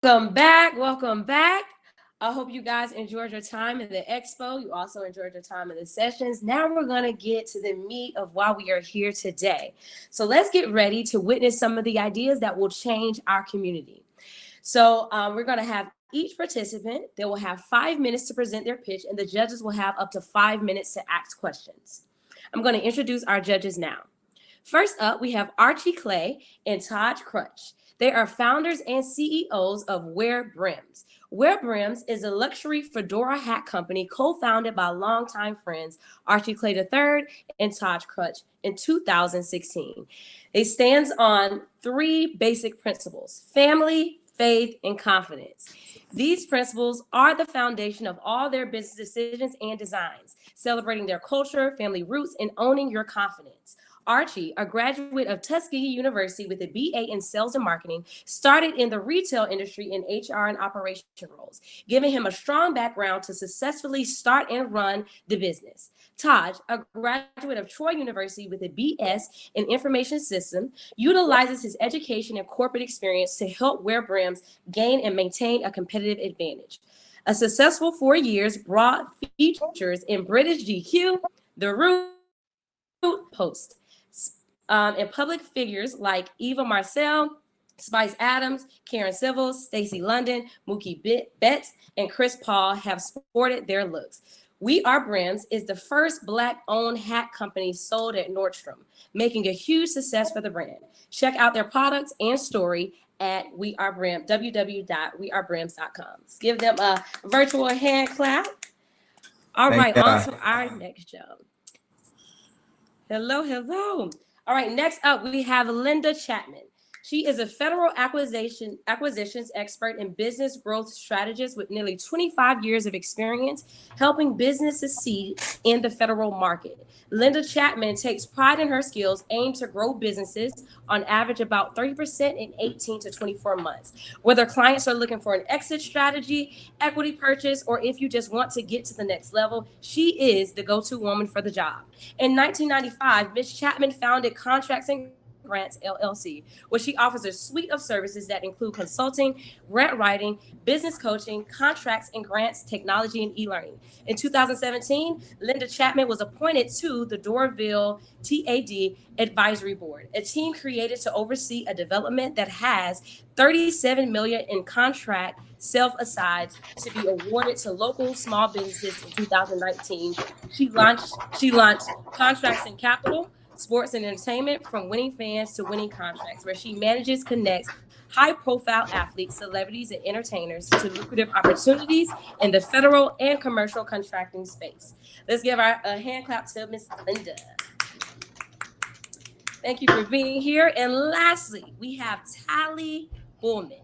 Welcome back. Welcome back. I hope you guys enjoyed your time in the expo. You also enjoyed your time in the sessions. Now we're going to get to the meat of why we are here today. So let's get ready to witness some of the ideas that will change our community. So we're going to have each participant, they will have 5 minutes to present their pitch, and the judges will have up to 5 minutes to ask questions. I'm going to introduce our judges now. First up, we have Archie Clay and Todd Crutch. They are founders and CEOs of Wear Brims. Wear Brims is a luxury fedora hat company co-founded by longtime friends Archie Clay III and Todd Crutch in 2016. It stands on three basic principles: family, faith, and confidence. These principles are the foundation of all their business decisions and designs, celebrating their culture, family roots, and owning your confidence. Archie, a graduate of Tuskegee University with a BA in sales and marketing, started in the retail industry in HR and operation roles, giving him a strong background to successfully start and run the business. Taj, a graduate of Troy University with a BS in information systems, utilizes his education and corporate experience to help Wear Brims gain and maintain a competitive advantage. A successful 4 years brought features in British GQ, The Root, Post, and public figures like Eva Marcel, Spice Adams, Karen Civils, Stacey London, Mookie Betts, and Chris Paul have sported their looks. We Are Brims is the first Black-owned hat company sold at Nordstrom, making a huge success for the brand. Check out their products and story at We Are Brims, www.wearebrims.com. Let's give them a virtual hand clap. All right, on to our next show. Hello, hello. All right, next up we have Linda Chapman. She is a federal acquisitions expert and business growth strategist with nearly 25 years of experience helping business succeed in the federal market. Linda Chapman takes pride in her skills, aimed to grow businesses on average about 30% in 18 to 24 months. Whether clients are looking for an exit strategy, equity purchase, or if you just want to get to the next level, she is the go-to woman for the job. In 1995, Ms. Chapman founded Contracts and Grants LLC, where she offers a suite of services that include consulting, grant writing, business coaching, contracts and grants, technology, and e-learning. In 2017, Linda Chapman was appointed to the Dorville TAD Advisory Board, a team created to oversee a development that has 37 million in contract self-asides to be awarded to local small businesses in 2019. She launched Contracts and Capital, sports and entertainment from winning fans to winning contracts, where she manages, connects high profile athletes, celebrities, and entertainers to lucrative opportunities in the federal and commercial contracting space. Let's give a hand clap to Miss Linda. Thank you for being here. And lastly, we have Tally Bullman.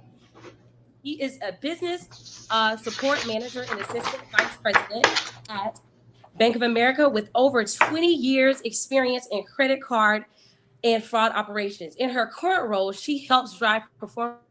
He is a business support manager and assistant vice president at Bank of America with over 20 years experience in credit card and fraud operations. In her current role, she helps drive performance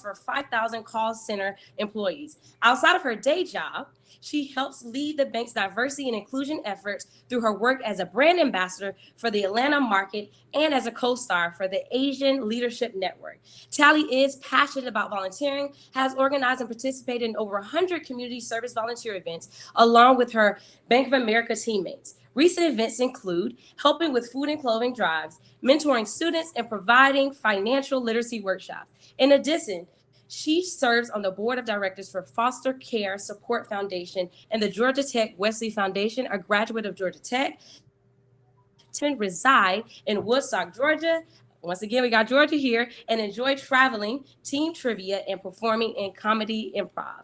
for 5,000 call center employees. Outside of her day job, she helps lead the bank's diversity and inclusion efforts through her work as a brand ambassador for the Atlanta market and as a co-star for the Asian Leadership Network. Tally is passionate about volunteering, has organized and participated in over 100 community service volunteer events, along with her Bank of America teammates. Recent events include helping with food and clothing drives, mentoring students, and providing financial literacy workshops. In addition, she serves on the board of directors for Foster Care Support Foundation and the Georgia Tech Wesley Foundation, a graduate of Georgia Tech. Chapman reside in Woodstock, Georgia. Once again, we got Georgia here, and enjoy traveling, team trivia, and performing in comedy improv.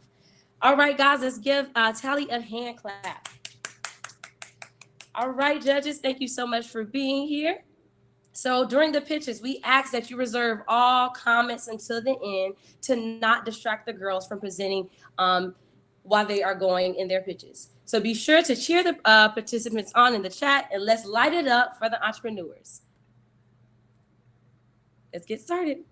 All right, guys, let's give Tally a hand clap. All right, judges, thank you so much for being here. So during the pitches, we ask that you reserve all comments until the end to not distract the girls from presenting while they are going in their pitches. So be sure to cheer the participants on in the chat, and let's light it up for the entrepreneurs. Let's get started.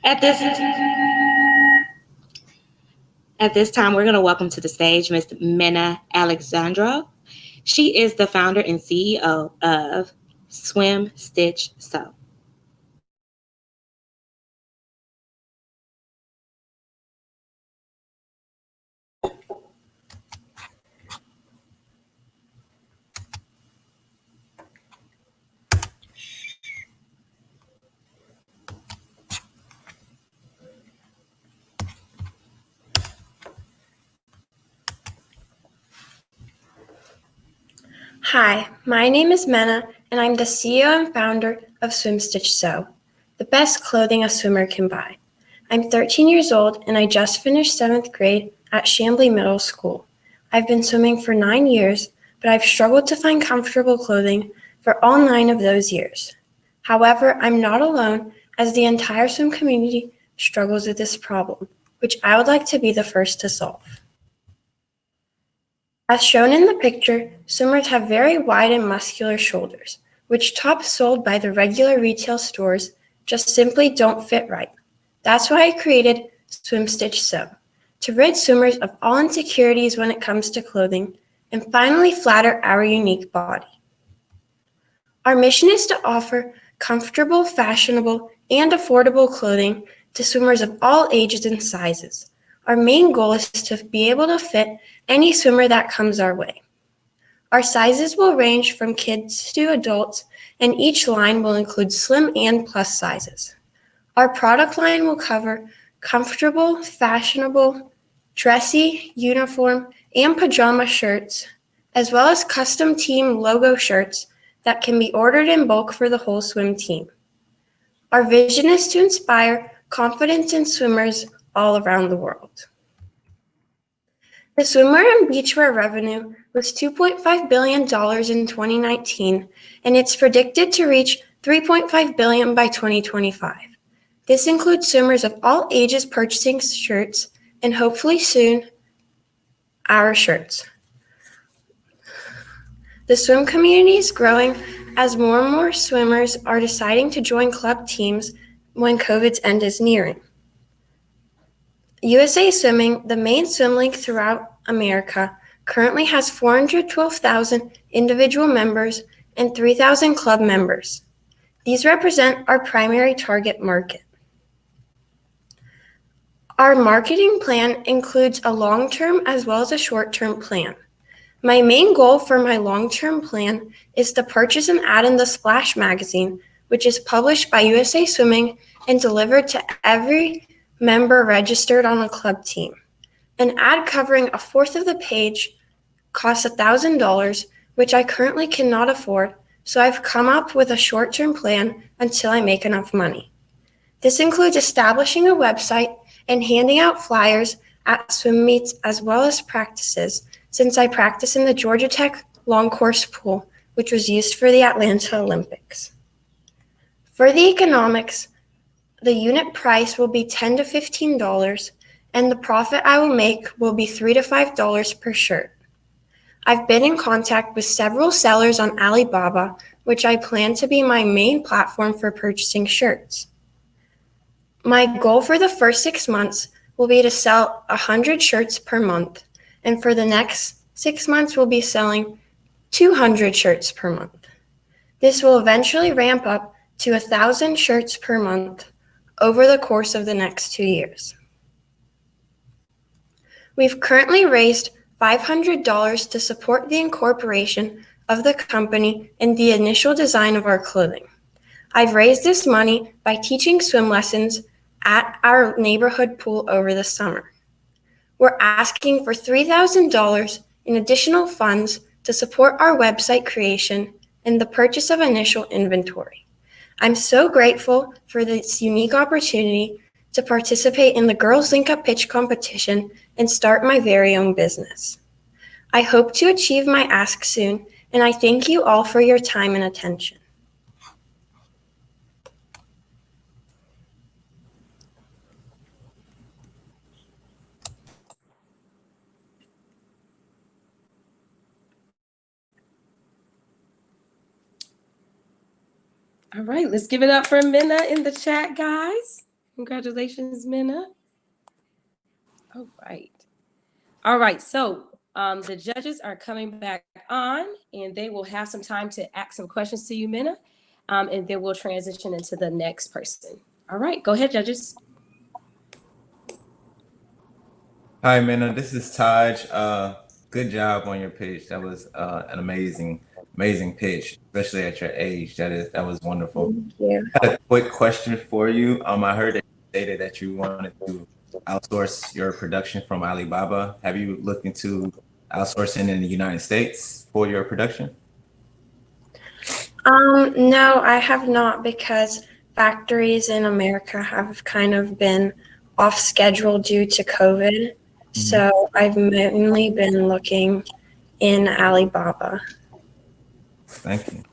At this time, we're going to welcome to the stage Ms. Mena Alexandra. She is the founder and CEO of Swim Stitch Sew. Hi, my name is Mena, and I'm the CEO and founder of Swim Stitch Sew, the best clothing a swimmer can buy. I'm 13 years old, and I just finished 7th grade at Chambly Middle School. I've been swimming for 9 years, but I've struggled to find comfortable clothing for all 9 of those years. However, I'm not alone, as the entire swim community struggles with this problem, which I would like to be the first to solve. As shown in the picture, swimmers have very wide and muscular shoulders, which tops sold by the regular retail stores just simply don't fit right. That's why I created Swim Stitch Sew, to rid swimmers of all insecurities when it comes to clothing and finally flatter our unique body. Our mission is to offer comfortable, fashionable, and affordable clothing to swimmers of all ages and sizes. Our main goal is to be able to fit any swimmer that comes our way. Our sizes will range from kids to adults, and each line will include slim and plus sizes. Our product line will cover comfortable, fashionable, dressy, uniform, and pajama shirts, as well as custom team logo shirts that can be ordered in bulk for the whole swim team. Our vision is to inspire confidence in swimmers all around the world. The swimwear and beachwear revenue was $2.5 billion in 2019, and it's predicted to reach $3.5 billion by 2025. This includes swimmers of all ages purchasing shirts, and hopefully soon, our shirts. The swim community is growing as more and more swimmers are deciding to join club teams when COVID's end is nearing. USA Swimming, the main swim league throughout America, currently has 412,000 individual members and 3,000 club members. These represent our primary target market. Our marketing plan includes a long-term as well as a short-term plan. My main goal for my long-term plan is to purchase an ad in the Splash magazine, which is published by USA Swimming and delivered to every member registered on a club team. An ad covering a fourth of the page costs $1,000, which I currently cannot afford, so I've come up with a short-term plan until I make enough money. This includes establishing a website and handing out flyers at swim meets as well as practices, since I practice in the Georgia Tech long course pool, which was used for the Atlanta Olympics. For the economics, the unit price will be $10 to $15, and the profit I will make will be $3 to $5 per shirt. I've been in contact with several sellers on Alibaba, which I plan to be my main platform for purchasing shirts. My goal for the first 6 months will be to sell 100 shirts per month, and for the next 6 months we'll be selling 200 shirts per month. This will eventually ramp up to 1,000 shirts per month over the course of the next 2 years. We've currently raised $500 to support the incorporation of the company and the initial design of our clothing. I've raised this money by teaching swim lessons at our neighborhood pool over the summer. We're asking for $3,000 in additional funds to support our website creation and the purchase of initial inventory. I'm so grateful for this unique opportunity to participate in the Girls Link Up Pitch competition and start my very own business. I hope to achieve my ask soon, and I thank you all for your time and attention. All right, let's give it up for Mena in the chat, guys. Congratulations, Minna. All right. So the judges are coming back on, and they will have some time to ask some questions to you, Minna, and then we'll transition into the next person. All right. Go ahead, judges. Hi, Minna. This is Taj. Good job on your pitch. That was an amazing pitch, especially at your age. That was wonderful. Thank you. I had a quick question for you. I heard that you stated that you wanted to outsource your production from Alibaba. Have you looked into outsourcing in the United States for your production? No, I have not, because factories in America have kind of been off schedule due to COVID. So I've mainly been looking in Alibaba. Thank you.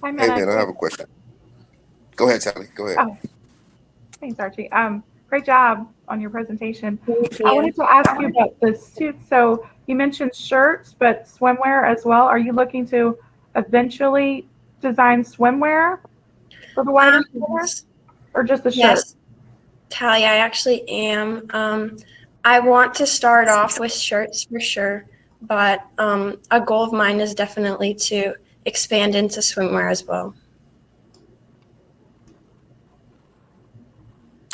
Hi, Hey, Minna. man, I have a question. Go ahead, Sally. Go ahead. Oh, thanks, Archie. Great job on your presentation. Thank I you. wanted to ask you about the suits. So you mentioned shirts, but swimwear as well. Are you looking to eventually design swimwear for the water or just the shirt? Yes, Tally, I actually am. I want to start off with shirts for sure, but a goal of mine is definitely to expand into swimwear as well.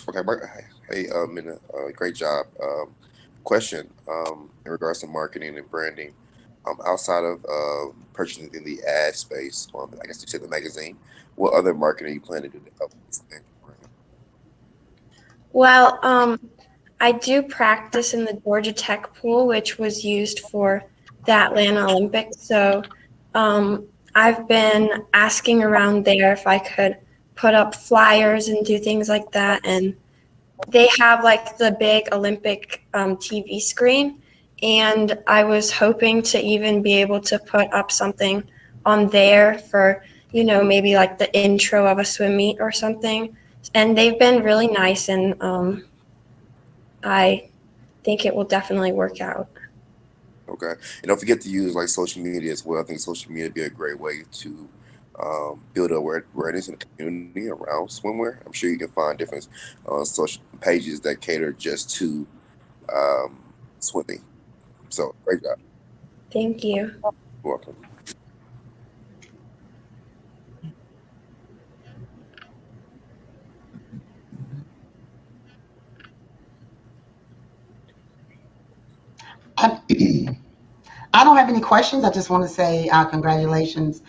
Okay, hey, Minna, great job. Question in regards to marketing and branding, outside of purchasing in the ad space, I guess you said the magazine, what other marketing are you planning to do to help expand your brand? Well, I do practice in the Georgia Tech pool, which was used for the Atlanta Olympics. So I've been asking around there if I could put up flyers and do things like that. And they have like the big Olympic TV screen. And I was hoping to even be able to put up something on there for, maybe like the intro of a swim meet or something. And they've been really nice, and I think it will definitely work out. Okay, and don't forget to use like social media as well. I think social media would be a great way to build awareness in the community around swimwear. I'm sure you can find different social pages that cater just to swimming. So great job. Thank you. You're welcome. I don't have any questions. I just want to say congratulations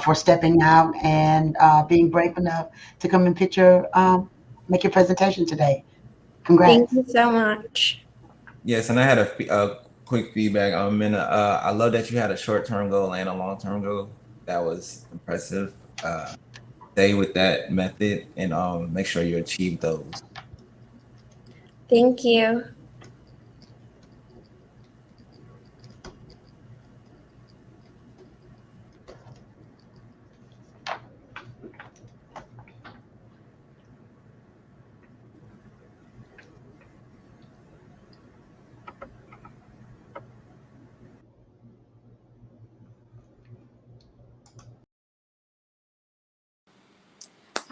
for stepping out and being brave enough to come and make your presentation today. Congrats. Thank you so much. Yes, and I had a quick feedback on Minna. I love that you had a short-term goal and a long-term goal. That was impressive. Stay with that method and make sure you achieve those. Thank you.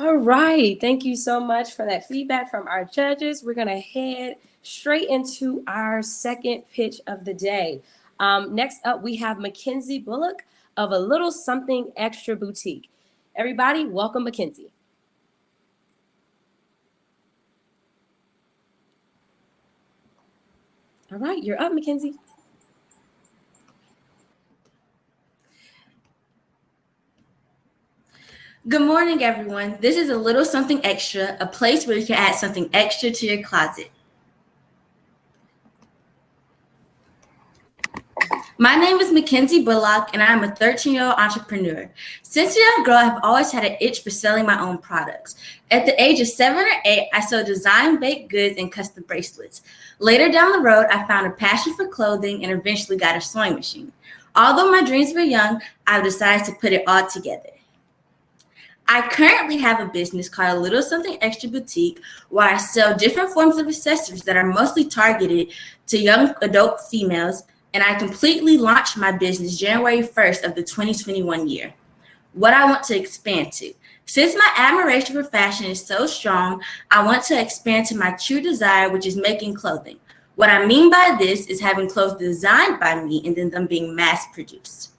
All right. Thank you so much for that feedback from our judges. We're going to head straight into our second pitch of the day. Next up, we have Mackenzie Bullock of A Little Something Extra Boutique. Everybody, welcome Mackenzie. All right, you're up, Mackenzie. Good morning, everyone. This is A Little Something Extra, a place where you can add something extra to your closet. My name is Mackenzie Bullock, and I am a 13-year-old entrepreneur. Since a young girl, I have always had an itch for selling my own products. At the age of 7 or 8, I sold design baked goods and custom bracelets. Later down the road, I found a passion for clothing and eventually got a sewing machine. Although my dreams were young, I decided to put it all together. I currently have a business called A Little Something Extra Boutique, where I sell different forms of accessories that are mostly targeted to young adult females, and I completely launched my business January 1st of the 2021 year. What I want to expand to: Since my admiration for fashion is so strong, I want to expand to my true desire, which is making clothing. What I mean by this is having clothes designed by me and then them being mass produced.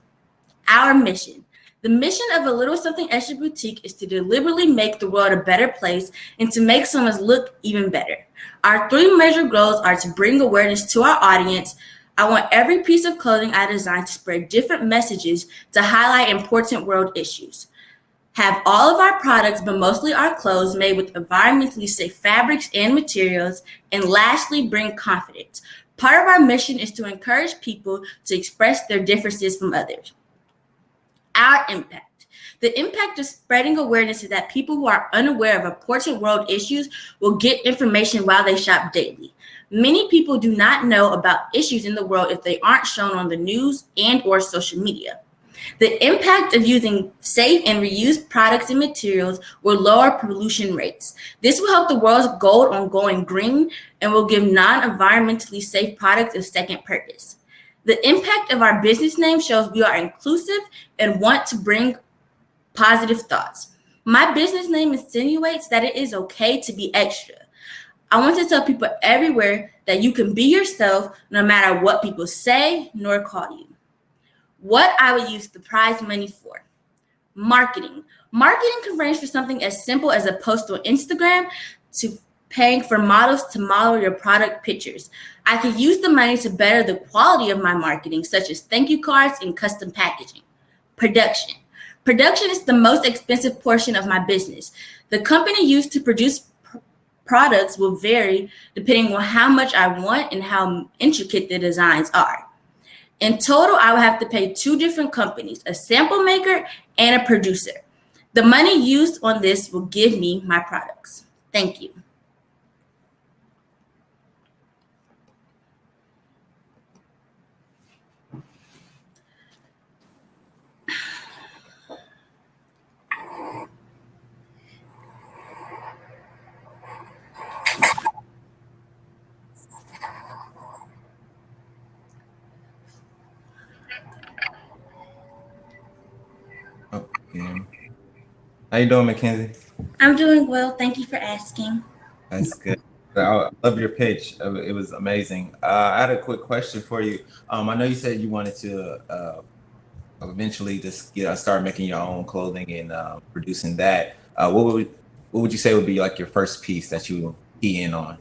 Our mission. The mission of A Little Something Extra Boutique is to deliberately make the world a better place and to make someone's look even better. Our 3 major goals are to bring awareness to our audience. I want every piece of clothing I design to spread different messages to highlight important world issues. Have all of our products, but mostly our clothes, made with environmentally safe fabrics and materials. And lastly, bring confidence. Part of our mission is to encourage people to express their differences from others. Our impact. The impact of spreading awareness is that people who are unaware of important world issues will get information while they shop daily. Many people do not know about issues in the world if they aren't shown on the news and or social media. The impact of using safe and reused products and materials will lower pollution rates. This will help the world's goal on going green and will give non-environmentally safe products a second purpose. The impact of our business name shows we are inclusive and want to bring positive thoughts. My business name insinuates that it is okay to be extra. I want to tell people everywhere that you can be yourself no matter what people say nor call you. What I would use the prize money for. Marketing. Marketing can range from something as simple as a post on Instagram to paying for models to model your product pictures. I could use the money to better the quality of my marketing, such as thank you cards and custom packaging. Production. Production is the most expensive portion of my business. The company used to produce products will vary depending on how much I want and how intricate the designs are. In total, I would have to pay 2 different companies, a sample maker and a producer. The money used on this will give me my products. Thank you. Okay. How you doing, Mackenzie? I'm doing well. Thank you for asking. That's good. I love your pitch. It was amazing. I had a quick question for you. I know you said you wanted to eventually just start making your own clothing and producing that. What would you say would be like your first piece that you key in on?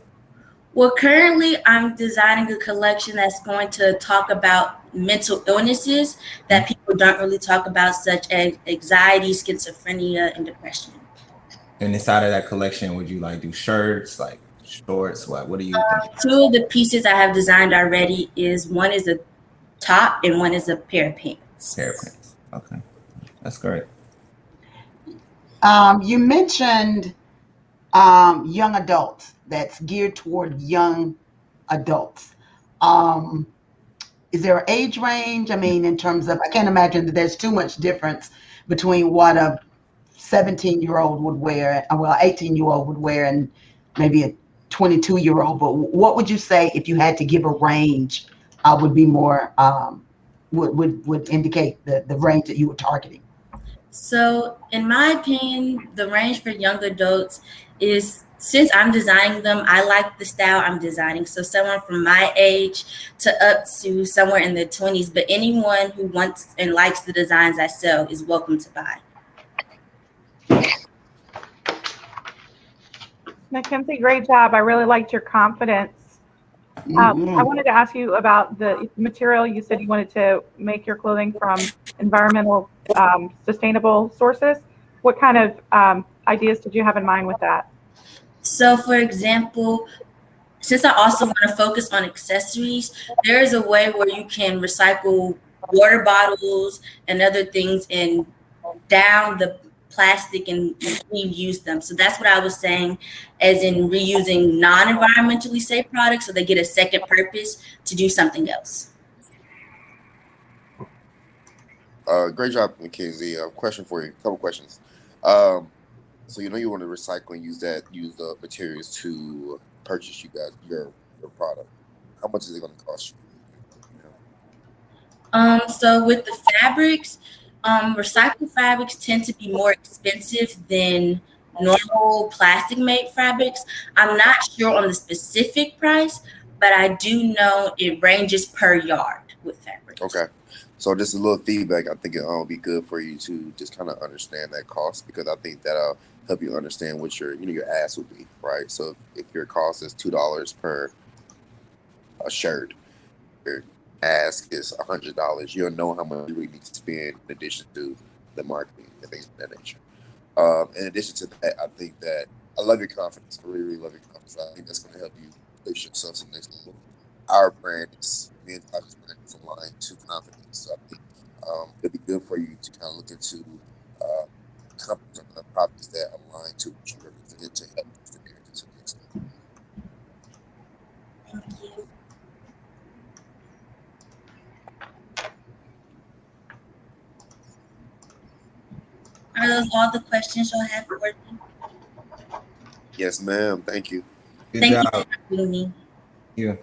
Well, currently I'm designing a collection that's going to talk about mental illnesses that people don't really talk about, such as anxiety, schizophrenia, and depression. And inside of that collection, would you like do shirts, like shorts? What do you think? 2 of the pieces I have designed already one is a top and one is a pair of pants. Pair of pants. Okay, that's great. You mentioned young adults. That's geared toward young adults. Is there an age range? I mean, in terms of, I can't imagine that there's too much difference between what a 17-year-old would wear, well, 18-year-old would wear, and maybe a 22-year-old. But what would you say if you had to give a range? Would be more would indicate the range that you were targeting. So, in my opinion, the range for young adults is, since I'm designing them, I like the style I'm designing. So someone from my age to up to somewhere in their 20s, but anyone who wants and likes the designs I sell is welcome to buy. Mackenzie, great job. I really liked your confidence. I wanted to ask you about the material. You said you wanted to make your clothing from environmental, sustainable sources. What kind of ideas did you have in mind with that? So, for example, since I also want to focus on accessories, there is a way where you can recycle water bottles and other things and down the plastic and reuse them. So that's what I was saying, as in reusing non-environmentally safe products so they get a second purpose to do something else. Great job, Mackenzie. Question for you, a couple questions. So you know you want to recycle and use the materials to purchase your product. How much is it going to cost you? So with the fabrics, Recycled fabrics tend to be more expensive than normal plastic-made fabrics. I'm not sure on the specific price, but I do know it ranges per yard with fabrics. Okay. So just a little feedback. I think it'll be good for you to just kind of understand that cost, because I think that'll help you understand what your ask would be, right? So if your cost is $2 per a shirt, your ask is $100, you'll know how much you really need to spend in addition to the marketing and things of that nature. In addition to that, I think that I love your confidence. I really, really love your confidence. I think that's going to help you push yourself to the next level. Our brand is, me and Detox's brand is aligned to confidence. So I think it'll be good for you to kind of look into companies or nonprofits that align to what you represent to help you to the next level. Thank you. Are those all the questions you'll have for me? Yes, ma'am. Thank you. Good Thank you job. for having me. You.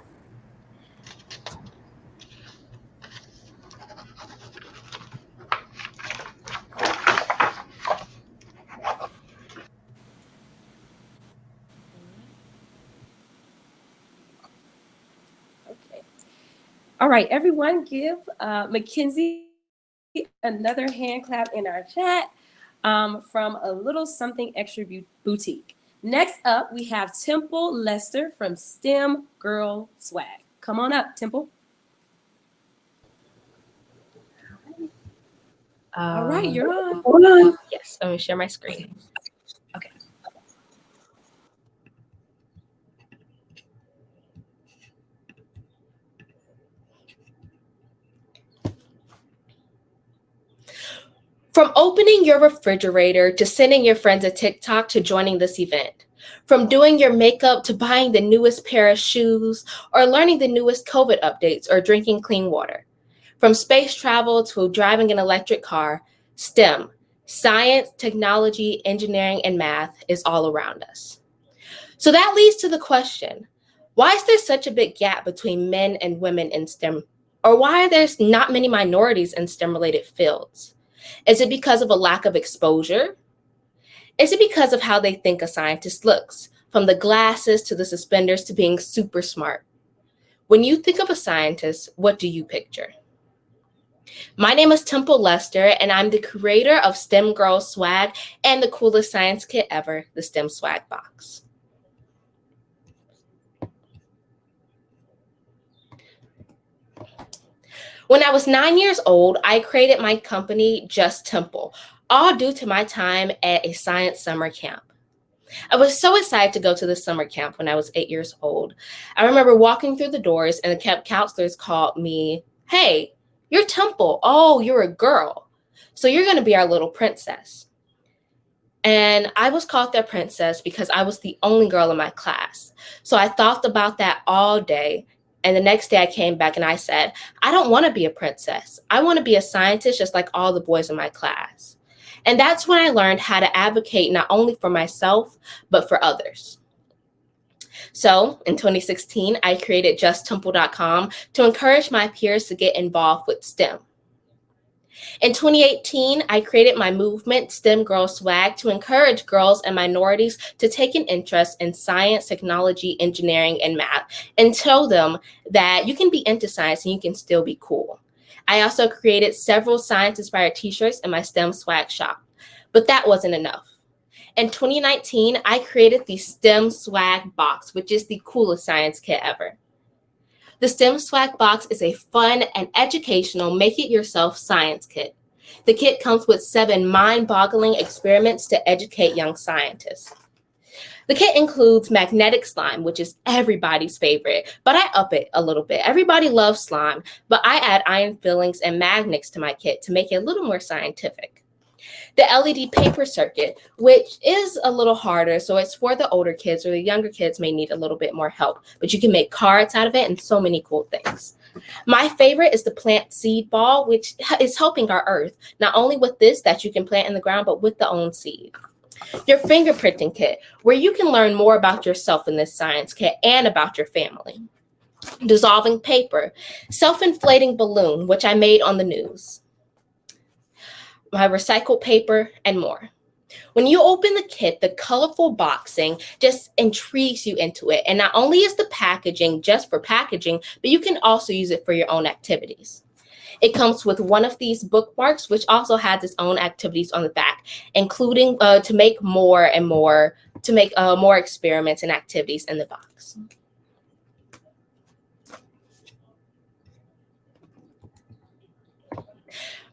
Okay. All right, everyone, give Mackenzie another hand clap in our chat from A Little Something Extra Boutique. Next up, we have Temple Lester from STEM Girl Swag. Come on up, Temple. All right, you're on. Hold on. Yes, let me share my screen. Okay. From opening your refrigerator to sending your friends a TikTok to joining this event, from doing your makeup to buying the newest pair of shoes or learning the newest COVID updates or drinking clean water, from space travel to driving an electric car, STEM, science, technology, engineering, and math is all around us. So that leads to the question, why is there such a big gap between men and women in STEM? Or why are there not many minorities in STEM-related fields? Is it because of a lack of exposure? Is it because of how they think a scientist looks, from the glasses to the suspenders to being super smart? When you think of a scientist, what do you picture? My name is Temple Lester, and I'm the creator of STEM Girl Swag and the coolest science kit ever, the STEM Swag Box. When I was 9 years old, I created my company, Just Temple, all due to my time at a science summer camp. I was so excited to go to the summer camp when I was 8 years old. I remember walking through the doors and the camp counselors called me, "Hey, you're Temple. Oh, you're a girl. So you're going to be our little princess." And I was called their princess because I was the only girl in my class. So I thought about that all day. And the next day I came back and I said, I don't want to be a princess. I want to be a scientist just like all the boys in my class. And that's when I learned how to advocate not only for myself, but for others. So in 2016, I created justtemple.com to encourage my peers to get involved with STEM. In 2018, I created my movement, STEM Girl Swag, to encourage girls and minorities to take an interest in science, technology, engineering, and math, and tell them that you can be into science and you can still be cool. I also created several science-inspired t-shirts in my STEM Swag shop, but that wasn't enough. In 2019, I created the STEM Swag Box, which is the coolest science kit ever. The STEM Swag Box is a fun and educational make-it-yourself science kit. The kit comes with 7 mind-boggling experiments to educate young scientists. The kit includes magnetic slime, which is everybody's favorite, but I up it a little bit. Everybody loves slime, but I add iron fillings and magnets to my kit to make it a little more scientific. The LED paper circuit, which is a little harder, so it's for the older kids, or the younger kids may need a little bit more help, but you can make cards out of it and so many cool things. My favorite is the plant seed ball, which is helping our earth, not only with this that you can plant in the ground, but with the own seed. Your fingerprinting kit, where you can learn more about yourself in this science kit and about your family. Dissolving paper, self-inflating balloon, which I made on the news. my recycled paper, and more. When you open the kit, the colorful boxing just intrigues you into it. And not only is the packaging just for packaging, but you can also use it for your own activities. It comes with one of these bookmarks, which also has its own activities on the back, including to make more experiments and activities in the box.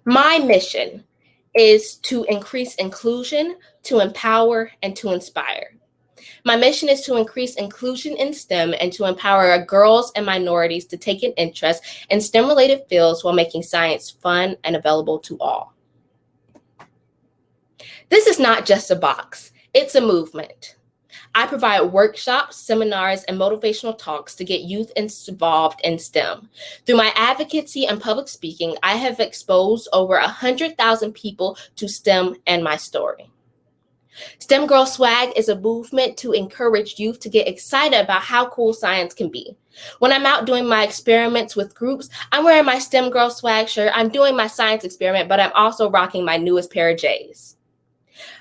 My mission is to increase inclusion, to empower, and to inspire. My mission is to increase inclusion in STEM and to empower girls and minorities to take an interest in STEM-related fields while making science fun and available to all. This is not just a box, it's a movement. I provide workshops, seminars, and motivational talks to get youth involved in STEM. Through my advocacy and public speaking, I have exposed over 100,000 people to STEM and my story. STEM Girl Swag is a movement to encourage youth to get excited about how cool science can be. When I'm out doing my experiments with groups, I'm wearing my STEM Girl Swag shirt, I'm doing my science experiment, but I'm also rocking my newest pair of J's.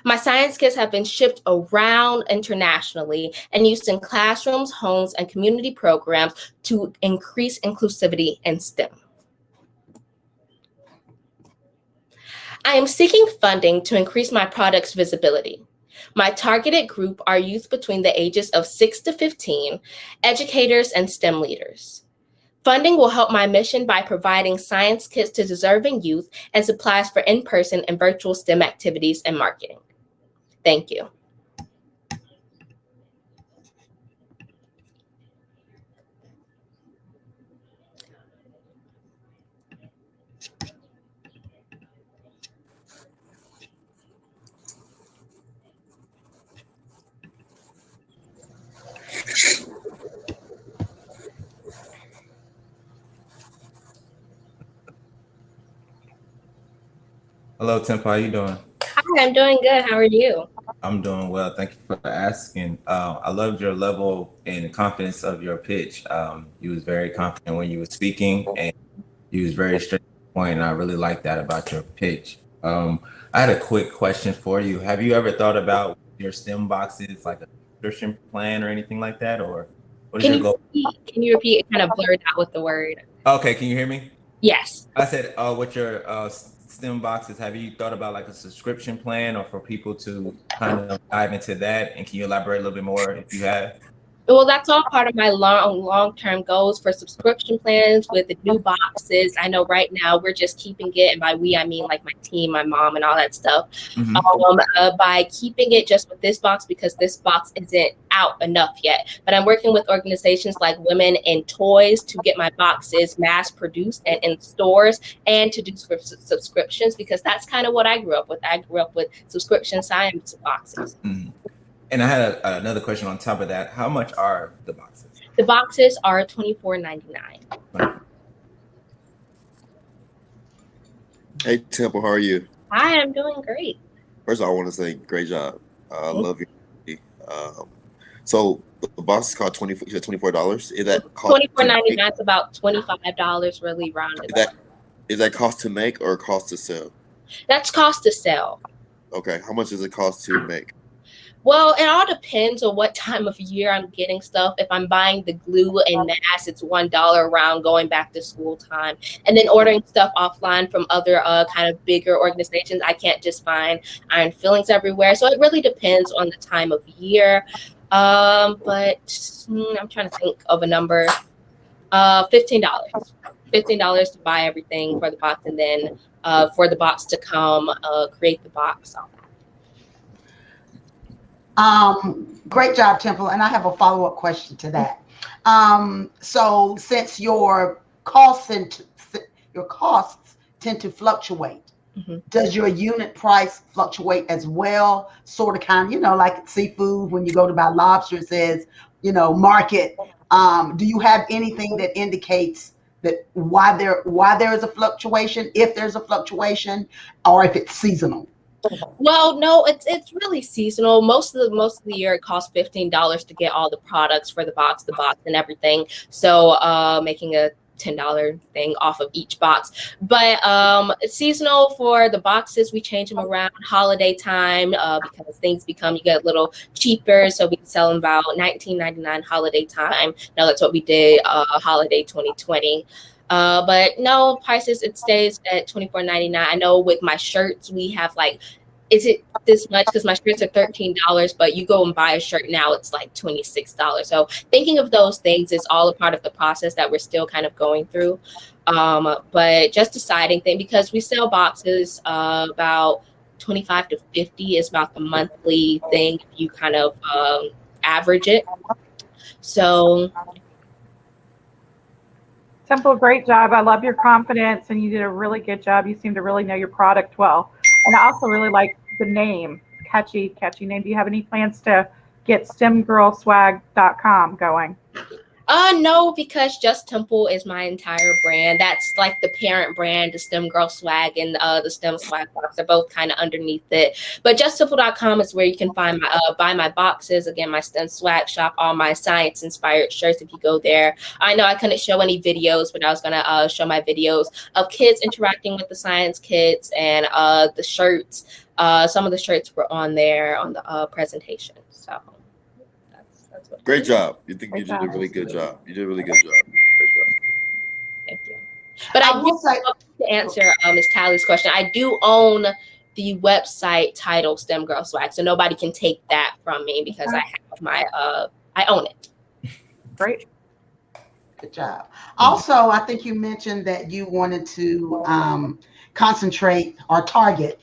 My science kits have been shipped around internationally and used in classrooms, homes, and community programs to increase inclusivity in STEM. I am seeking funding to increase my product's visibility. My targeted group are youth between the ages of 6 to 15, educators, and STEM leaders. Funding will help my mission by providing science kits to deserving youth and supplies for in-person and virtual STEM activities and marketing. Thank you. Hello, Temp. How you doing? Hi, I'm doing good. How are you? I'm doing well. Thank you for asking. I loved your level and confidence of your pitch. You was very confident when you were speaking, and you was very straight to the point. And I really like that about your pitch. I had a quick question for you. Have you ever thought about your STEM boxes, like a subscription plan or anything like that, or what is your goal? Can you repeat? It kind of blurred out with the word. Okay, can you hear me? Yes. I said, with your STEM boxes, have you thought about like a subscription plan or for people to kind of dive into that? And can you elaborate a little bit more if you have? Well, that's all part of my long-term goals for subscription plans with the new boxes. I know right now we're just keeping it, and by we, I mean like my team, my mom, and all that stuff. By keeping it just with this box because this box isn't out enough yet. But I'm working with organizations like Women in Toys to get my boxes mass-produced and in stores and to do subscriptions because that's kind of what I grew up with. I grew up with subscription science boxes. Mm-hmm. And I had another question on top of that. How much are the boxes? The boxes are $24.99. Hey, Temple, how are you? Hi, I'm doing great. First of all, I want to say great job. I love you. So the box is called $24. Is that $24.99? It's about $25, really rounded. Is that cost to make or cost to sell? That's cost to sell. Okay, how much does it cost to make? Well, it all depends on what time of year I'm getting stuff. If I'm buying the glue and mass, it's $1 around going back to school time. And then ordering stuff offline from other kind of bigger organizations, I can't just find iron fillings everywhere. So it really depends on the time of year. But I'm trying to think of a number. $15. $15 to buy everything for the box, and then for the box to come, create the box. Great job, Temple. And I have a follow-up question to that. So since your costs tend to fluctuate, does your unit price fluctuate as well? Sort of kind of, like seafood, when you go to buy lobster, it says, market. Do you have anything that indicates that why there is a fluctuation, if there's a fluctuation, or if it's seasonal? Well, no, it's really seasonal. Most of the year, it costs $15 to get all the products for the box, and everything. So making a $10 thing off of each box. But it's seasonal for the boxes. We change them around holiday time because things become, you get a little cheaper. So we can sell them about $19.99 holiday time. Now that's what we did holiday 2020. But no prices, it stays at $24.99. I know with my shirts, we have like, is it this much? Because my shirts are $13, but you go and buy a shirt now, it's like $26. So thinking of those things is all a part of the process that we're still kind of going through. But just deciding thing, because we sell boxes about 25 to 50 is about the monthly thing if you kind of average it. So Temple, great job. I love your confidence, and you did a really good job. You seem to really know your product well. And I also really like the name, catchy name. Do you have any plans to get stemgirlswag.com going? No, because Just Temple is my entire brand. That's like the parent brand, the STEM Girl Swag and the STEM Swag box. They're both kind of underneath it. But justtemple.com is where you can find my buy my boxes. Again, my STEM Swag shop, all my science inspired shirts. If you go there, I know I couldn't show any videos, but I was gonna show my videos of kids interacting with the science kits and the shirts. Some of the shirts were on there on the presentation. So. Great job. You think you did a really good job. You did a really good job. Great job. Thank you. But I do like to answer Ms. Tally's question. I do own the website titled STEM Girl Swag, so nobody can take that from me because I have my I own it. Great. Good job. Also, I think you mentioned that you wanted to concentrate or target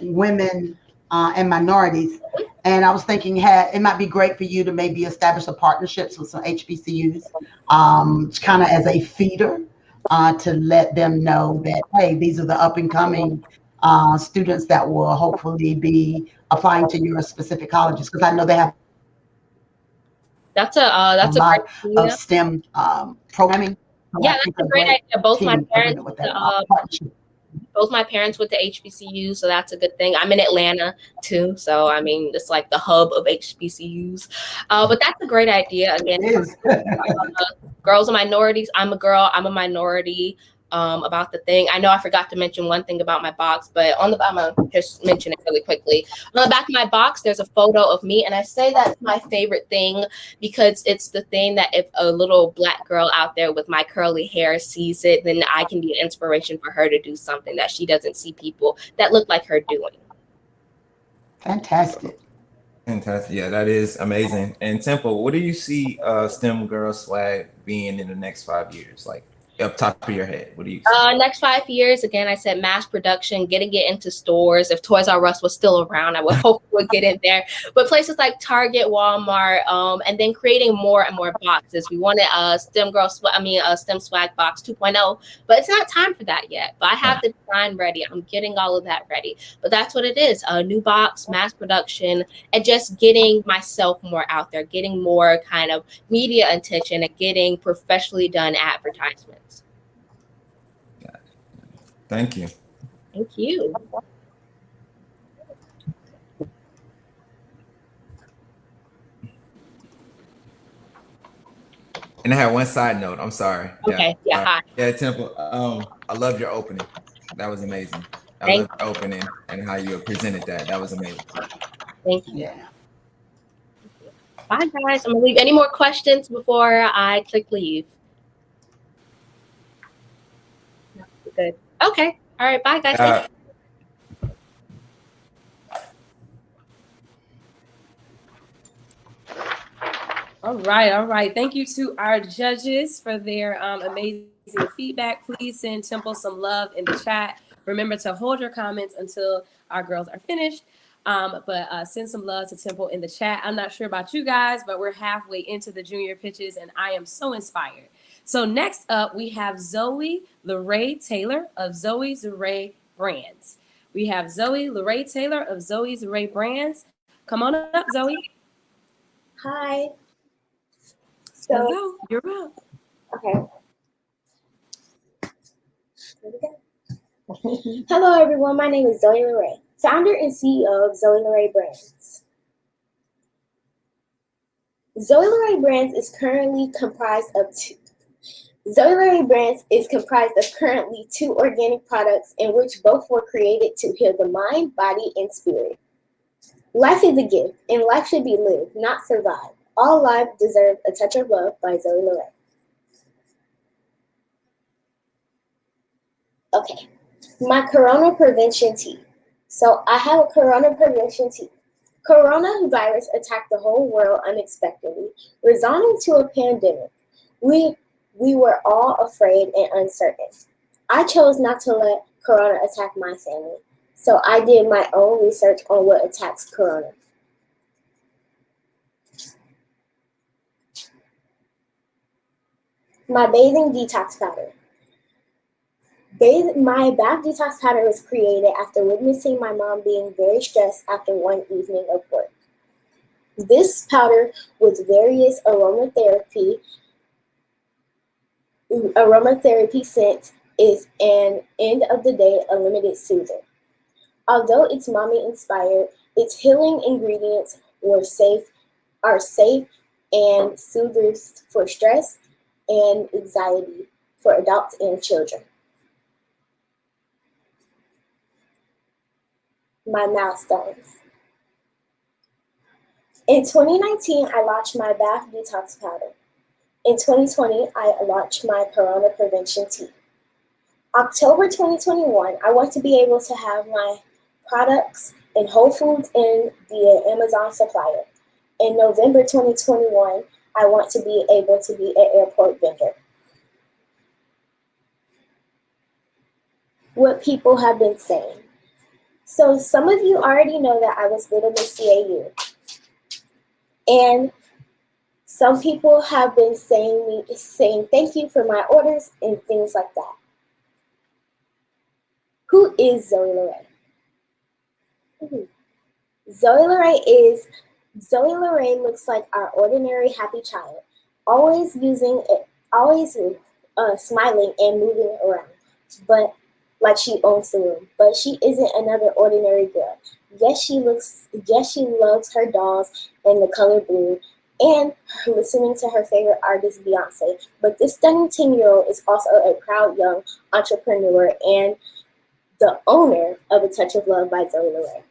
women and minorities. And I was thinking it might be great for you to maybe establish a partnerships with some HBCUs, kind of as a feeder to let them know that, hey, these are the up and coming students that will hopefully be applying to your specific colleges. Because I know they have that's a lot great of STEM programming. So yeah, that's a great idea. Both my parents with that partnership. Both my parents went to HBCU, so that's a good thing. I'm in Atlanta too, so I mean it's like the hub of HBCUs. But that's a great idea. Again, girls and minorities. I'm a girl. I'm a minority. About the thing, I know I forgot to mention one thing about my box, but on the I'm gonna just mention it really quickly. On the back of my box, there's a photo of me, and I say that's my favorite thing because it's the thing that if a little Black girl out there with my curly hair sees it, then I can be an inspiration for her to do something that she doesn't see people that look like her doing. Fantastic. Yeah, that is amazing. And Temple, what do you see STEM Girl Swag being in the next 5 years? Like, up top of your head, what do you see? Next 5 years, again, I said mass production, getting it into stores. If Toys R Us was still around, I would hope we would get in there. But places like Target, Walmart, and then creating more and more boxes. We wanted a STEM Swag box 2.0, but it's not time for that yet. But I have the design ready. I'm getting all of that ready. But that's what it is: a new box, mass production, and just getting myself more out there, getting more kind of media attention, and getting professionally done advertisements. Thank you. Thank you. And I have one side note. I'm sorry. Okay. Hi. Yeah, Temple. I love your opening. That was amazing. I love your opening and how you presented that. That was amazing. Thank you. Yeah. Bye, guys. I'm gonna leave. Any more questions before I click leave? Good. Okay. All right. Bye, guys. All right. Thank you to our judges for their amazing feedback. Please send Temple some love in the chat. Remember to hold your comments until our girls are finished. But send some love to Temple in the chat. I'm not sure about you guys, but we're halfway into the junior pitches, and I am so inspired. So next up, we have Zoe Larae Taylor of Zoe Larae Brands. We have Zoe Larae Taylor of Zoe Larae Brands. Come on up, Zoe. Hi. So you're up. Okay. Here we go. Hello, everyone. My name is Zoe Larae, founder and CEO of Zoe Larae Brands. Zoe Larae Brands is currently comprised of Zoe Larae Brands is comprised of currently 2 organic products in which both were created to heal the mind, body, and spirit. Life is a gift, and life should be lived, not survived. All life deserves a touch of love by Zoe Larae. Okay, my corona prevention tea. So I have a corona prevention tea. Coronavirus attacked the whole world unexpectedly, resounding to a pandemic. We were all afraid and uncertain. I chose not to let corona attack my family, so I did my own research on what attacks corona. My bathing detox powder. My bath detox powder was created after witnessing my mom being very stressed after one evening of work. This powder with various aromatherapy scents is an end of the day a limited soother. Although it's mommy inspired, its healing ingredients are safe and soothers for stress and anxiety for adults and children. My milestones. In 2019, I launched my bath detox powder. In 2020, I launched my corona prevention tea. October 2021, I want to be able to have my products in Whole Foods and via Amazon supplier. In November 2021, I want to be able to be an airport vendor. What people have been saying. So some of you already know that I was Little Miss CAU. And some people have been saying thank you for my orders and things like that. Who is Zoe Larae? Zoe Larae looks like our ordinary happy child, always smiling and moving around, but like she owns the room. But she isn't another ordinary girl. Yes, she loves her dolls and the color blue, and listening to her favorite artist, Beyonce. But this stunning 10-year-old is also a proud young entrepreneur and the owner of A Touch of Love by Zoe Larae.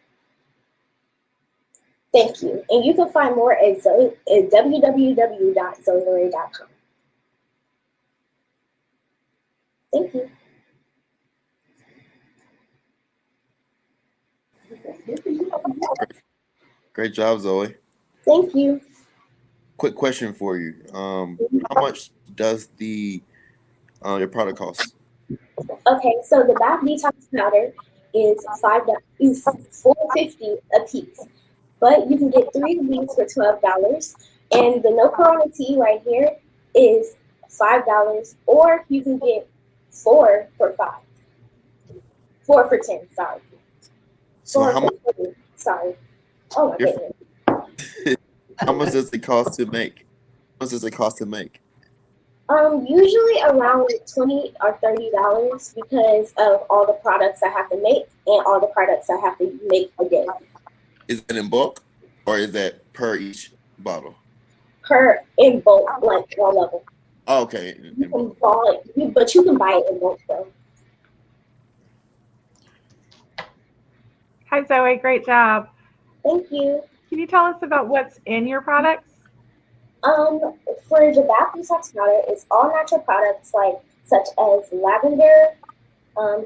Thank you. And you can find more at www.zoelarae.com. Thank you. Great job, Zoe. Thank you. Quick question for you. How much does your product cost? Okay, so the bath detox powder is $4.50 a piece, but you can get 3 of these for $12, and the no corona tea right here is $5, or you can get 4 for $5. 4 for $10. Sorry. So how much? Sorry. Oh my goodness. How much does it cost to make? Usually around $20 or $30 because of all the products I have to make and all the products I have to make a day. Is it in bulk or is that per each bottle? In bulk, like one level. Oh, okay. You can buy it, but you can buy it in bulk though. Hi, Zoe. Great job. Thank you. Can you tell us about what's in your products? For the bath detox powder, it's all natural products such as lavender,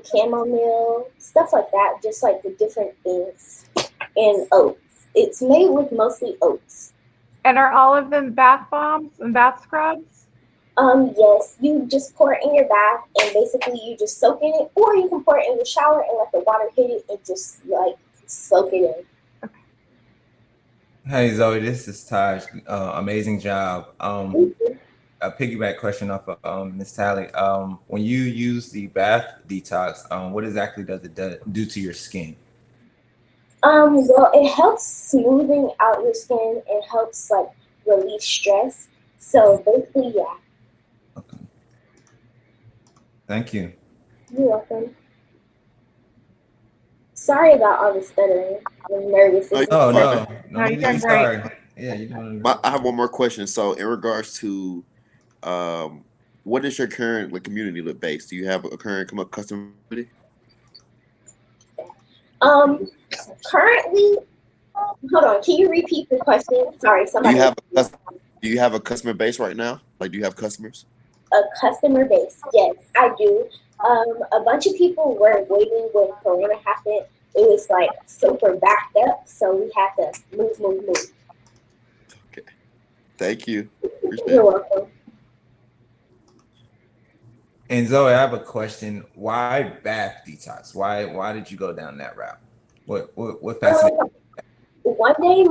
chamomile, stuff like that, just like the different things, and oats. It's made with mostly oats. And are all of them bath bombs and bath scrubs? Yes, you just pour it in your bath and basically you just soak in it, or you can pour it in the shower and let the water hit it and just like soak it in. Hey Zoe, this is Taj. Amazing job. A piggyback question off of Ms. Tally. When you use the bath detox, what exactly does it do to your skin? Well, it helps smoothing out your skin. It helps like relieve stress. So basically, yeah. Okay. Thank you. You're welcome. Sorry about all the stuttering. I'm nervous. Oh no, you're doing great. Sorry. Yeah, you're doing. I have one more question. So, in regards to what is your current community look base? Do you have a current customer community? Currently, hold on. Can you repeat the question? Sorry, somebody. Do you have a customer base right now? Like, do you have customers? A customer base. Yes, I do. A bunch of people were waiting when Corona happened. It was like super backed up, so we had to move. Okay. Thank you. Appreciate You're it. welcome. And Zoe, I have a question. Why bath detox? Why did you go down that route? What fascinated? One day,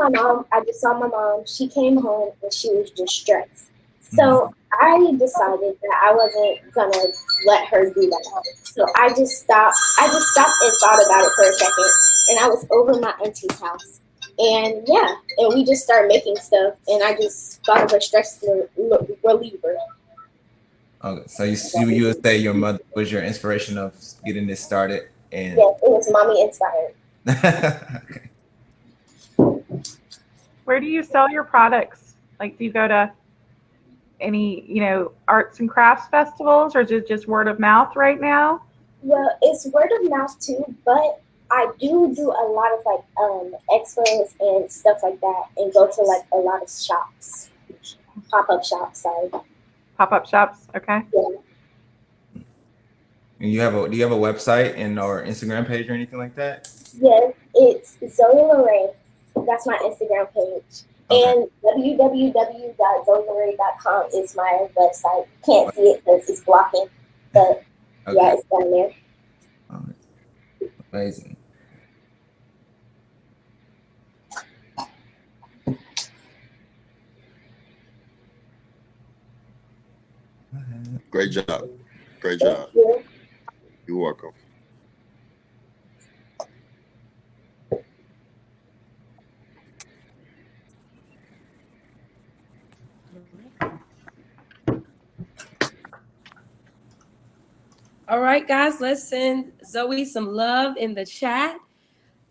I just saw my mom. She came home and she was distressed. So I decided that I wasn't gonna let her do that. So I just stopped and thought about it for a second. And I was over my auntie's house. And and we just started making stuff. And I just thought of a stress reliever. Okay, so you would say your mother was your inspiration of getting this started, and Yes, it was mommy inspired. Okay. Where do you sell your products? Like, do you go to any, arts and crafts festivals, or is it just word of mouth right now? Well, it's word of mouth too, but I do a lot of expos and stuff like that, and go to a lot of shops, pop-up shops. Sorry. Pop-up shops, okay. Yeah. And do you have a website or Instagram page or anything like that? Yes, it's Zoe Larae. That's my Instagram page. Okay. And www.zoelarae.com is my website. Can't see it because it's blocking, but yeah, it's down there. All right. Amazing. Great job. Great job. Thank you. You're welcome. All right, guys, let's send Zoe some love in the chat.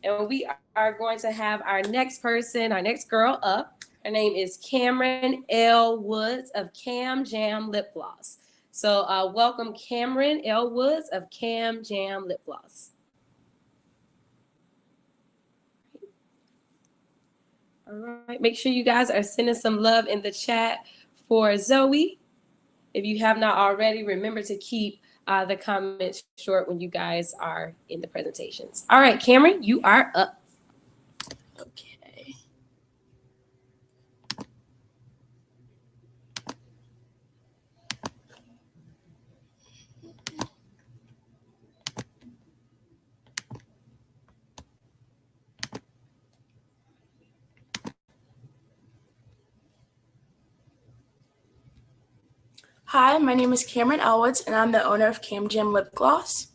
And we are going to have our next girl up. Her name is Cameron L. Woods of Cam Jam Lip Gloss. So welcome Cameron L. Woods of Cam Jam Lip Gloss. All right, make sure you guys are sending some love in the chat for Zoe. If you have not already, remember to keep the comments short when you guys are in the presentations. All right, Cameron, you are up. Okay. Hi, my name is Cameron Elwoods, and I'm the owner of Cam Jam Lip Gloss.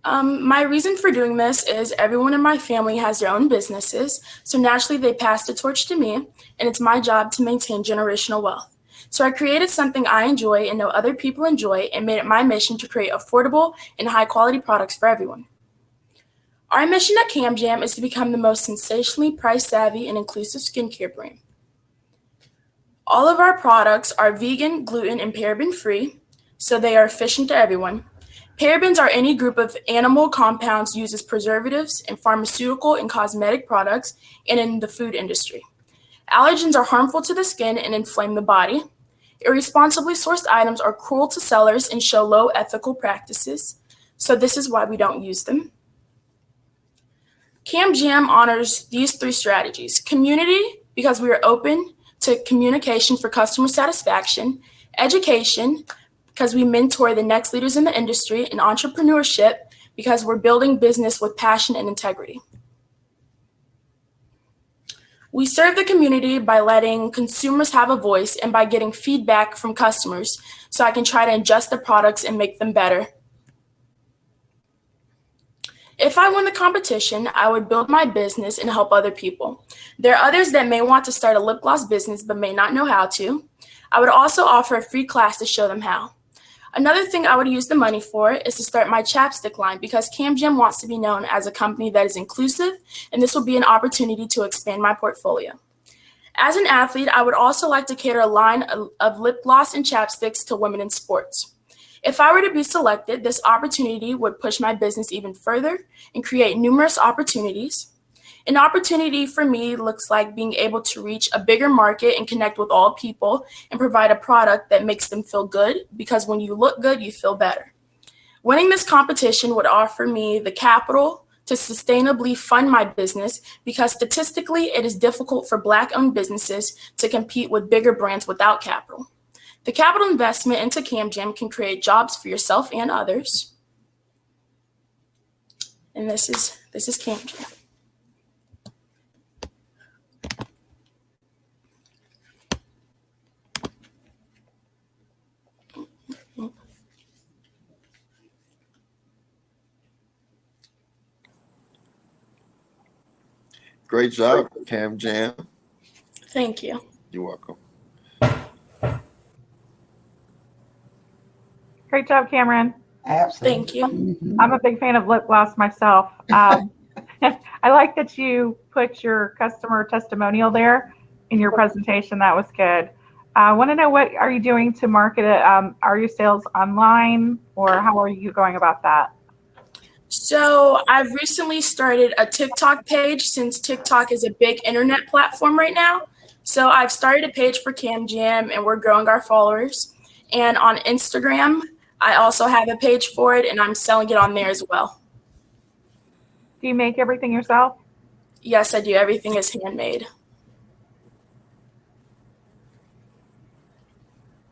My reason for doing this is everyone in my family has their own businesses, so naturally they pass the torch to me, and it's my job to maintain generational wealth. So I created something I enjoy and know other people enjoy, and made it my mission to create affordable and high-quality products for everyone. Our mission at Cam Jam is to become the most sensationally price-savvy and inclusive skincare brand. All of our products are vegan, gluten, and paraben-free, so they are efficient to everyone. Parabens are any group of animal compounds used as preservatives in pharmaceutical and cosmetic products and in the food industry. Allergens are harmful to the skin and inflame the body. Irresponsibly sourced items are cruel to sellers and show low ethical practices, so this is why we don't use them. Cam Jam honors these three strategies: community, because we are open to communication for customer satisfaction; education, because we mentor the next leaders in the industry; and entrepreneurship, because we're building business with passion and integrity. We serve the community by letting consumers have a voice and by getting feedback from customers so I can try to adjust the products and make them better. If I won the competition, I would build my business and help other people. There are others that may want to start a lip gloss business but may not know how to. I would also offer a free class to show them how. Another thing I would use the money for is to start my chapstick line, because Cam Jam wants to be known as a company that is inclusive, and this will be an opportunity to expand my portfolio. As an athlete, I would also like to cater a line of lip gloss and chapsticks to women in sports. If I were to be selected, this opportunity would push my business even further and create numerous opportunities. An opportunity for me looks like being able to reach a bigger market and connect with all people and provide a product that makes them feel good, because when you look good, you feel better. Winning this competition would offer me the capital to sustainably fund my business, because statistically, it is difficult for Black-owned businesses to compete with bigger brands without capital. The capital investment into CamJam can create jobs for yourself and others. And this is CamJam. Great job, CamJam. Thank you. You're welcome. Great job, Cameron. Absolutely. Thank you. I'm a big fan of lip gloss myself. I like that you put your customer testimonial there in your presentation. That was good. I want to know, what are you doing to market it? Are your sales online, or how are you going about that? So I've recently started a TikTok page, since TikTok is a big internet platform right now. So I've started a page for CamJam, and we're growing our followers. And on Instagram, I also have a page for it, and I'm selling it on there as well. Do you make everything yourself? Yes, I do. Everything is handmade.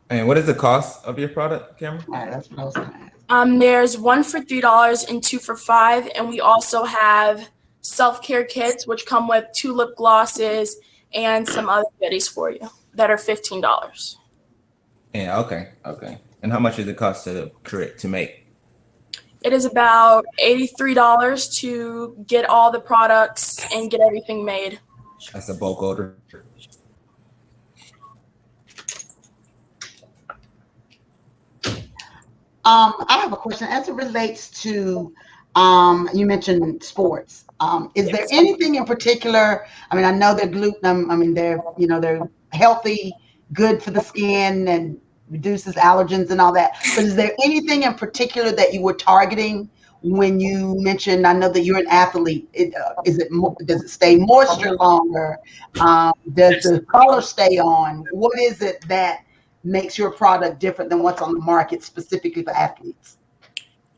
And what is the cost of your product, Cameron? All right, that's what I was going to ask. There's one for $3 and two for $5, and we also have self-care kits, which come with 2 lip glosses and some other goodies for you that are $15. Yeah, okay. And how much does it cost to make? It is about $83 to get all the products and get everything made. That's a bulk order. I have a question as it relates to, you mentioned sports. Is there anything in particular? I mean, I know they're gluten. I mean, they're healthy, good for the skin, and reduces allergens and all that. But is there anything in particular that you were targeting when you mentioned? I know that you're an athlete. Does it stay moisture longer? Does the color stay on? What is it that makes your product different than what's on the market specifically for athletes?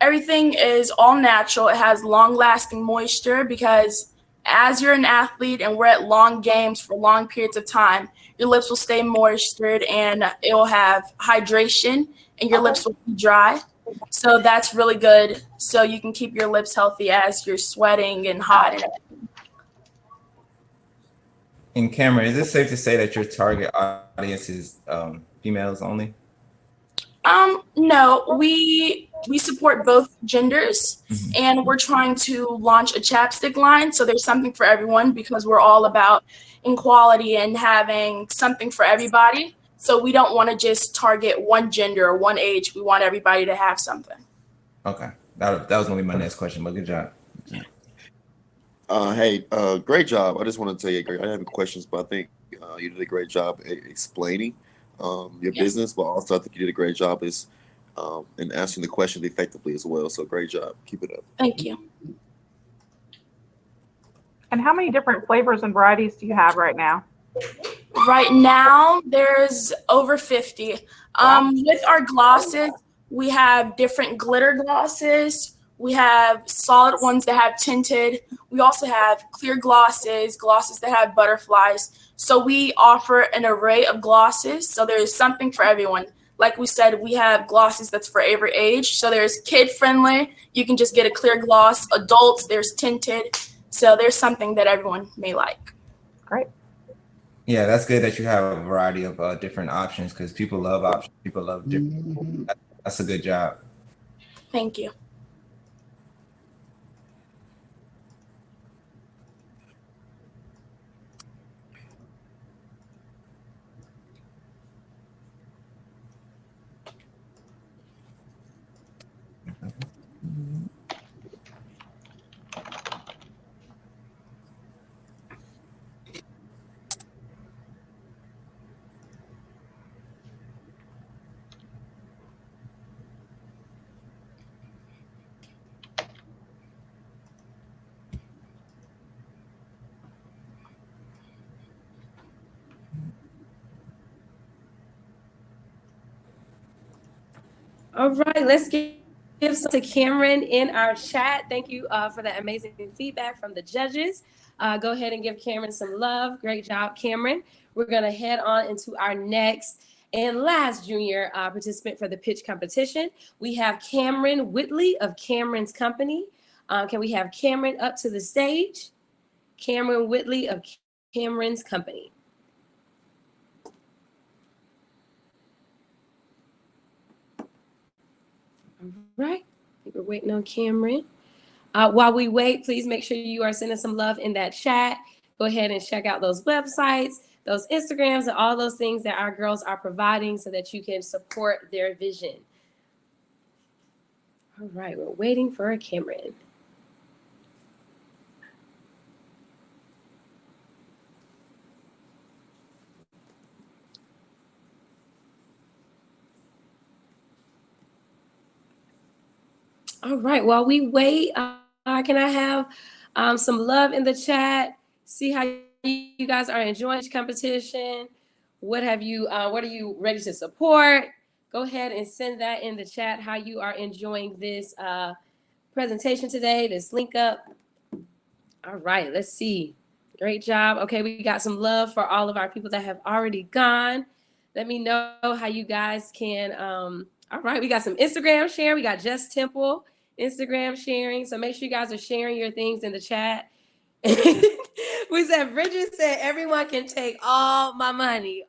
Everything is all natural. It has long-lasting moisture, because as you're an athlete and we're at long games for long periods of time, your lips will stay moistured and it will have hydration, and your lips will be dry. So that's really good. So you can keep your lips healthy as you're sweating and hot. And Cameron, is it safe to say that your target audience is females only? No, we support both genders, and we're trying to launch a chapstick line. So there's something for everyone, because we're all about equality and having something for everybody. So we don't want to just target one gender or one age. We want everybody to have something. Okay, that was gonna be my next question, but good job. Hey, great job. I just want to tell you, I have questions, but I think you did a great job explaining your business, but also I think you did a great job in answering the questions effectively as well. So great job. Keep it up. Thank you. And how many different flavors and varieties do you have right now? Right now, there's over 50. With our glosses, we have different glitter glosses. We have solid ones that have tinted. We also have clear glosses that have butterflies. So we offer an array of glosses. So there's something for everyone. Like we said, we have glosses that's for every age. So there's kid friendly. You can just get a clear gloss. Adults, there's tinted. So there's something that everyone may like. Great. Yeah, that's good that you have a variety of different options, because people love options. People love different. That's a good job. Thank you. All right, let's give some to Cameron in our chat. Thank you for that amazing feedback from the judges. Go ahead and give Cameron some love. Great job, Cameron. We're going to head on into our next and last junior participant for the pitch competition. We have Cameron Whitley of Cameron's Company. Can we have Cameron up to the stage? Cameron Whitley of Cameron's Company. All right, I think we're waiting on Cameron. While we wait, please make sure you are sending some love in that chat. Go ahead and check out those websites, those Instagrams, and all those things that our girls are providing so that you can support their vision. All right, we're waiting for Cameron. All right, while we wait, can I have some love in the chat? See how you guys are enjoying this competition. What are you ready to support? Go ahead and send that in the chat, how you are enjoying this presentation today, this link up. All right, let's see. Great job. Okay, we got some love for all of our people that have already gone. Let me know how you guys can. All right, we got some Instagram sharing. We got Just Temple Instagram sharing. So make sure you guys are sharing your things in the chat. We said, Bridget said, everyone can take all my money.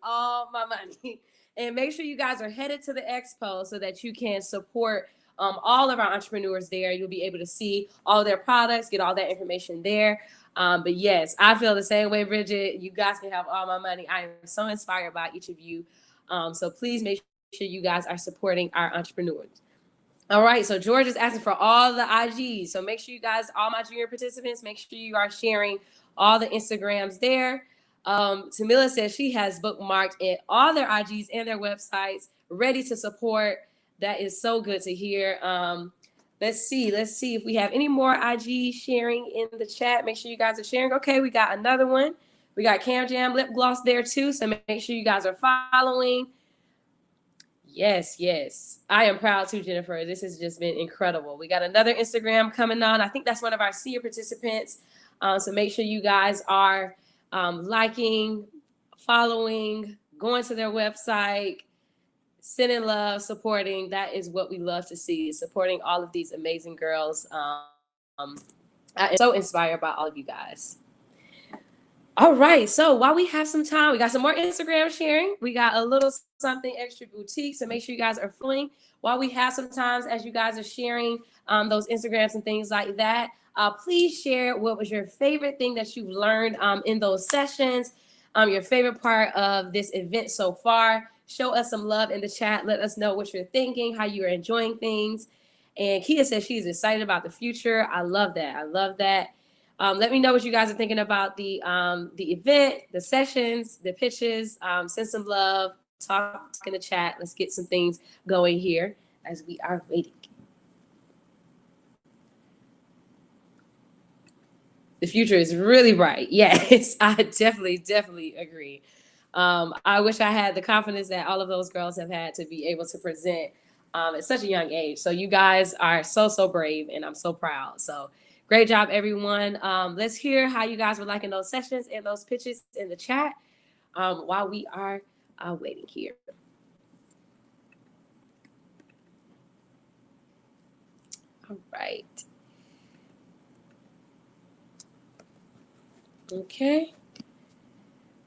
And make sure you guys are headed to the expo so that you can support all of our entrepreneurs there. You'll be able to see all their products, get all that information there. But yes, I feel the same way, Bridget. You guys can have all my money. I am so inspired by each of you. So please make sure you guys are supporting our entrepreneurs. All right, so George is asking for all the IGs. So make sure you guys, all my junior participants, make sure you are sharing all the Instagrams there. Tamila says she has bookmarked all their IGs and their websites, ready to support. That is so good to hear. Let's see if we have any more IG sharing in the chat. Make sure you guys are sharing. Okay, we got another one. We got Cam Jam lip gloss there too. So make sure you guys are following. Yes. I am proud too, Jennifer. This has just been incredible. We got another Instagram coming on. I think that's one of our senior participants. So make sure you guys are liking, following, going to their website, sending love, supporting. That is what we love to see, supporting all of these amazing girls. I'm so inspired by all of you guys. All right, so while we have some time, we got some more Instagram sharing. We got a little something extra boutique, so make sure you guys are following. While we have some times as you guys are sharing those Instagrams and things like that, please share what was your favorite thing that you've learned in those sessions, your favorite part of this event so far. Show us some love in the chat. Let us know what you're thinking, how you are enjoying things. And Kia says she's excited about the future. I love that. Let me know what you guys are thinking about the event, the sessions, the pitches. Send some love, talk in the chat. Let's get some things going here as we are waiting. The future is really bright. Yes, I definitely agree. I wish I had the confidence that all of those girls have had to be able to present at such a young age. So you guys are so brave, and I'm so proud. So great job, everyone. Let's hear how you guys were liking those sessions and those pitches in the chat while we are waiting here. All right. Okay.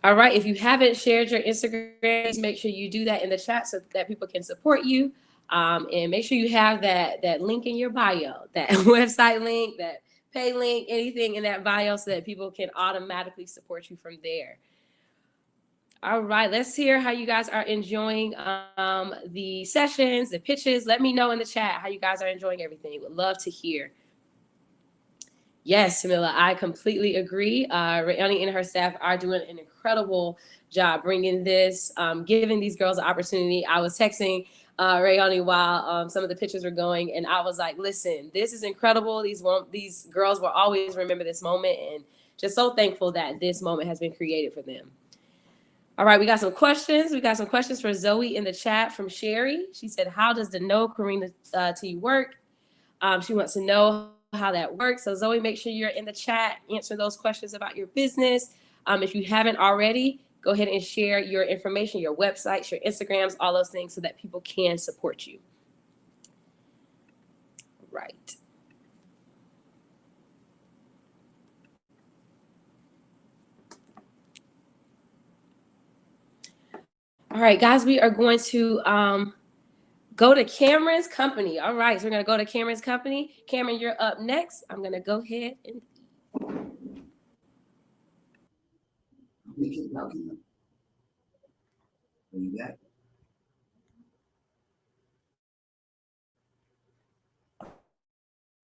All right. If you haven't shared your Instagram, make sure you do that in the chat so that people can support you. And make sure you have that link in your bio, that website link, that pay link, anything in that bio so that people can automatically support you from there. All right, let's hear how you guys are enjoying the sessions, the pitches. Let me know in the chat how you guys are enjoying everything. Would love to hear. Yes, Tamila, I completely agree. Rayani and her staff are doing an incredible job bringing this, giving these girls an opportunity. I was texting Rayani while some of the pictures were going, and I was like, listen, this is incredible. These girls will always remember this moment, and just so thankful that this moment has been created for them. All right, we got some questions. We got some questions for Zoe in the chat from Sherry. She said, how does the no Karina tea work? She wants to know how that works. So Zoe, make sure you're in the chat, answer those questions about your business. If you haven't already, go ahead and share your information, your websites, your Instagrams, all those things so that people can support you. Right. All right, guys, we are going to go to Cameron's company. All right, so we're going to go to Cameron's company. Cameron, you're up next. I'm going to go ahead and.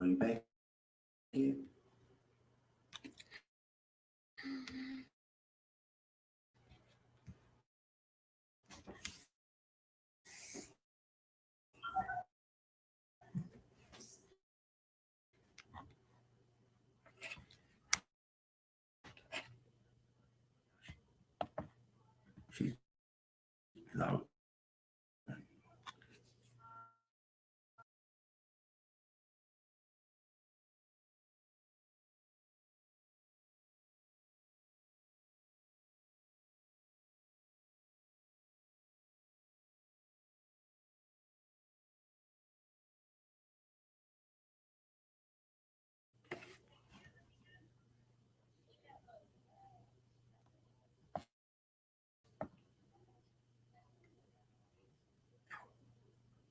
Are you back here? She's loud.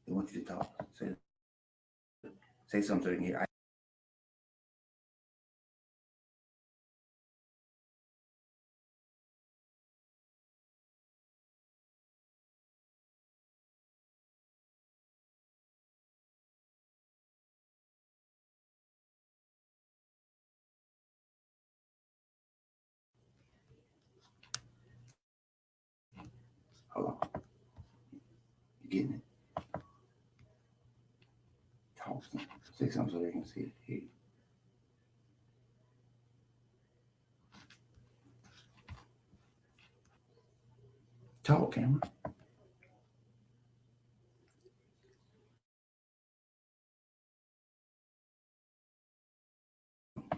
They want you to talk. Say something here. Hold on. You getting it? Talk. Say something so they can see it. Here. Talk, Cameron.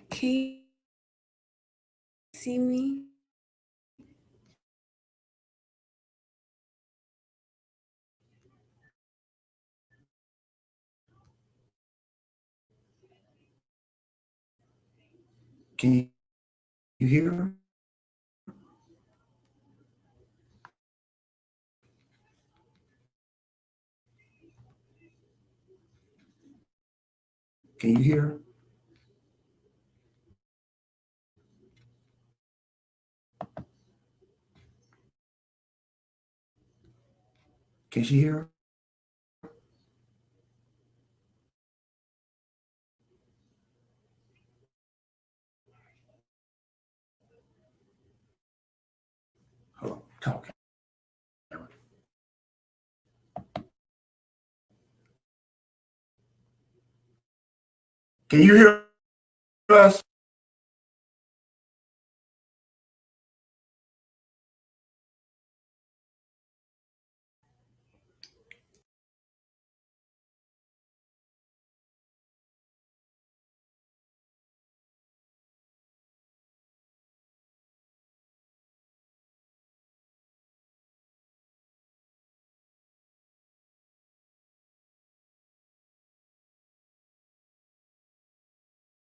Can you see me? Can you hear her? Can you hear her? Can she hear her? Hold on. Talk. Can you hear us?